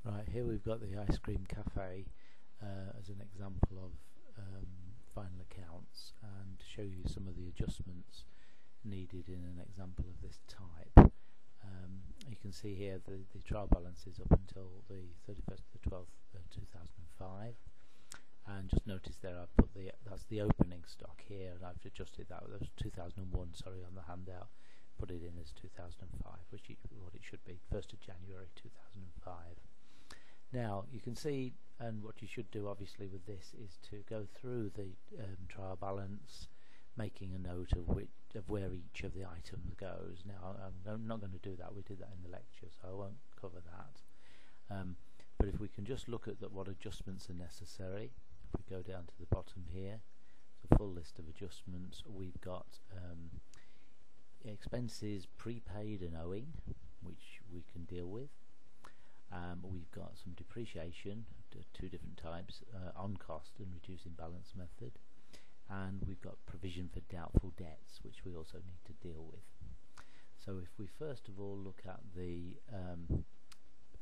Right, here we've got the ice cream cafe as an example of final accounts, and to show you some of the adjustments needed in an example of this type. You can see here the trial balance is up until the 31st of the 12th 2005, and just notice there I've put that's the opening stock here, and I've adjusted that was 2001, sorry, on the handout, put it in as 2005, which is what it should be, 1st of January 2005. Now you can see, and what you should do obviously with this is to go through the trial balance, making a note of where each of the items goes. Now I'm not going to do that, we did that in the lecture, so I won't cover that. But if we can just look at what adjustments are necessary, if we go down to the bottom here, it's a full list of adjustments. We've got expenses prepaid and owing, which we can deal with. We've got some depreciation, two different types, on cost and reducing balance method, and we've got provision for doubtful debts, which we also need to deal with. So if we first of all look at the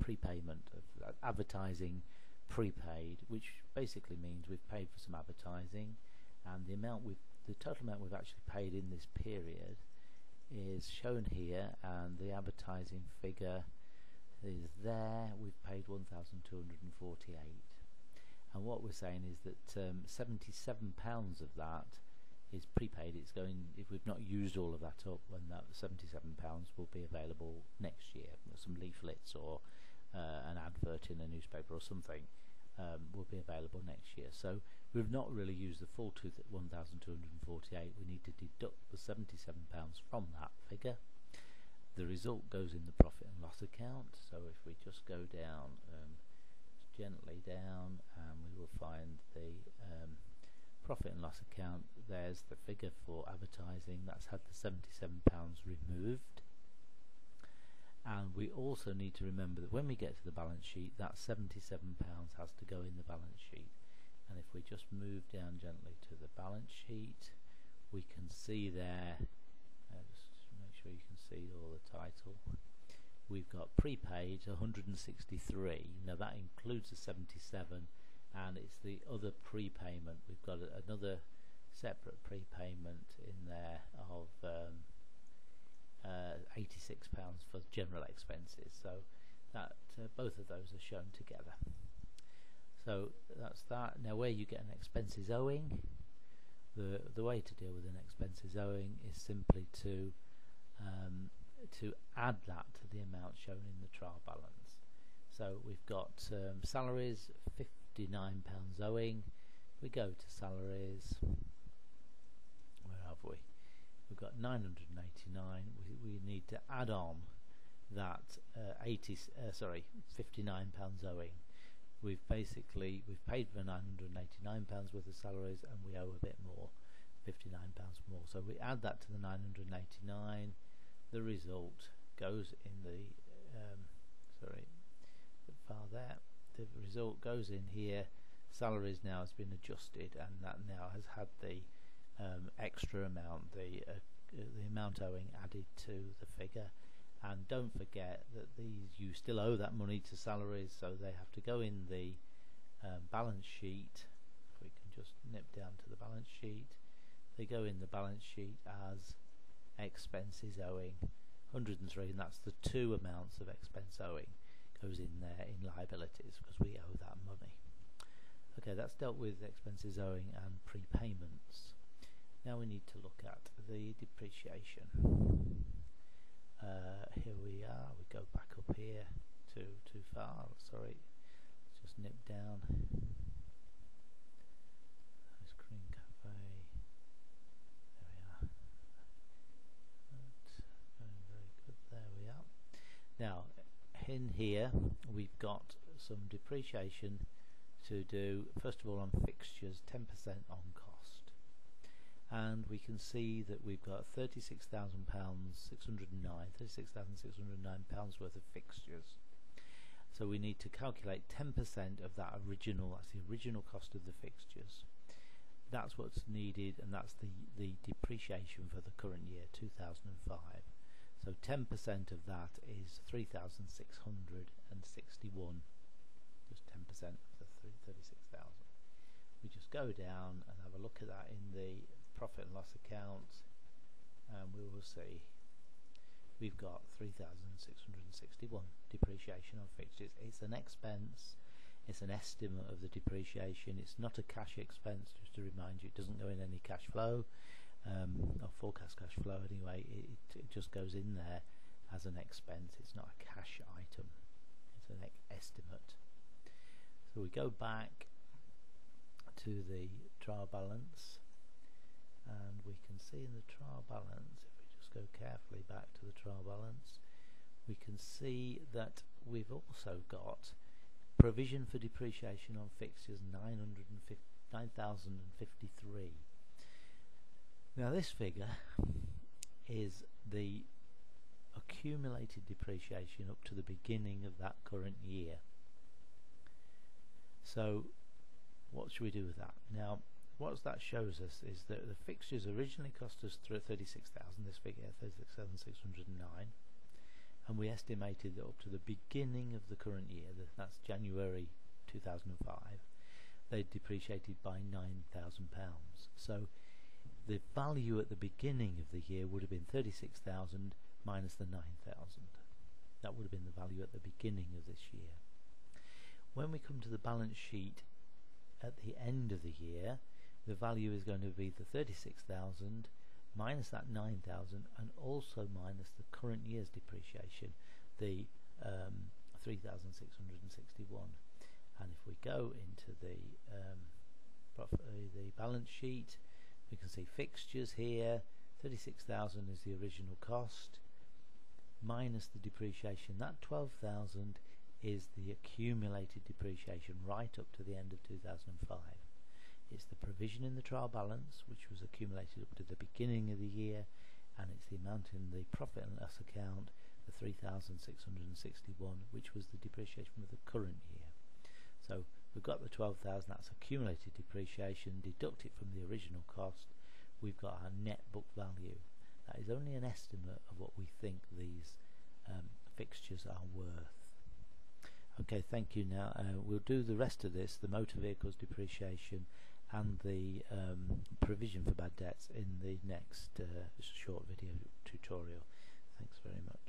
prepayment of advertising prepaid, which basically means we've paid for some advertising, and the total amount we've actually paid in this period is shown here, and the advertising figure is there. We've paid 1,248, and what we're saying is that £77 of that is prepaid. It's going, if we've not used all of that up, when that £77 will be available next year. Some leaflets or an advert in a newspaper or something will be available next year. So we've not really used the full 1,248. We need to deduct the £77 from that figure. The result goes in the profit and loss account. So if we just go down, gently down, and we will find the profit and loss account. There's the figure for advertising. That's had the £77 removed. And we also need to remember that when we get to the balance sheet, that £77 has to go in the balance sheet. And if we just move down gently to the balance sheet, we can see there, just make sure you can see all the title, we've got prepaid 163. Now that includes the 77, and it's the other prepayment. We've got another separate prepayment in there of £86 for general expenses. So that both of those are shown together. So that's that. Now where you get an expenses owing, the way to deal with an expenses owing is simply to add that to the amount shown in the trial balance. So we've got salaries, £59 owing. We go to salaries. Where have we? We've got 989. We need to add on that £59 owing. We've paid for £989 worth of salaries, and we owe a bit more, £59 more. So we add that to the 989. The result goes in the the result goes in here. Salaries now has been adjusted, and that now has had the extra amount, the amount owing added to the figure. And don't forget that you still owe that money to salaries, so they have to go in the balance sheet. If we can just nip down to the balance sheet, they go in the balance sheet as expenses owing 103, and that's the two amounts of expense owing goes in there in liabilities, because we owe that money. Okay, that's dealt with expenses owing and prepayments. Now we need to look at the depreciation. Here we are. We go back up here too far. Sorry, let's just nip down. Ice cream cafe. There we are. Going very good. There we are. Now in here we've got some depreciation to do. First of all, on fixtures, 10% on cost, and we can see that we've got £36,609 worth of fixtures. So we need to calculate 10% of that original. That's the original cost of the fixtures. That's what's needed, and that's the depreciation for the current year, 2005. So 10% of that is 3,661. of the 36,000. We just go down and have a look at that in the profit and loss account, and we will see we've got 3,661 depreciation on fixtures. It's an expense, it's an estimate of the depreciation, it's not a cash expense, just to remind you. It doesn't go in any cash flow, or forecast cash flow anyway. It just goes in there as an expense. It's not a cash item, it's an estimate. So we go back to the trial balance, and we can see in the trial balance, if we just go carefully back to the trial balance, we can see that we've also got provision for depreciation on fixtures 9,053. Now this figure is the accumulated depreciation up to the beginning of that current year. So what should we do with that? Now what that shows us is that the fixtures originally cost us 36,000, this figure 36,609, and we estimated that up to the beginning of the current year, that's January 2005, they depreciated by £9,000. So the value at the beginning of the year would have been 36,000 minus the 9,000. That would have been the value at the beginning of this year. When we come to the balance sheet at the end of the year, the value is going to be the 36,000 minus that 9,000, and also minus the current year's depreciation, the 3,661. And if we go into the balance sheet, we can see fixtures here. 36,000 is the original cost minus the depreciation. That 12,000 is the accumulated depreciation right up to the end of 2005. It's the provision in the trial balance, which was accumulated up to the beginning of the year, and it's the amount in the profit and loss account, the 3,661, which was the depreciation of the current year. So we've got the 12,000, that's accumulated depreciation, deduct it from the original cost, we've got our net book value. That is only an estimate of what we think these fixtures are worth. Okay, thank you. Now we'll do the rest of this, the motor vehicles depreciation and the provision for bad debts, in the next short video tutorial. Thanks very much.